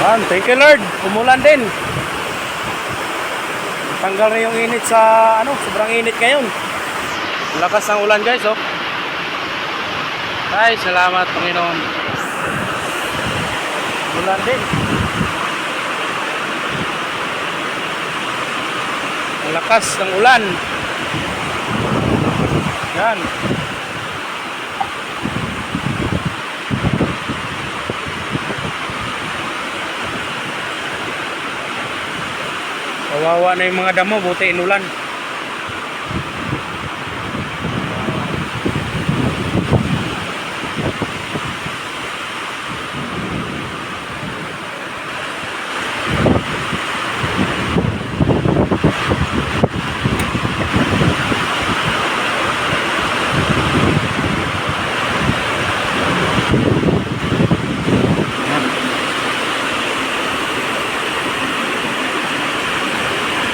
Thank you Lord. Umulan din. Tanggal na yung init sa sobrang init ngayon. Lakas ng ulan guys, oh. Ay, salamat Panginoon. Ulan din. Ang lakas ng ulan. Yan. Kawawa na yung mga damo, buti inulan.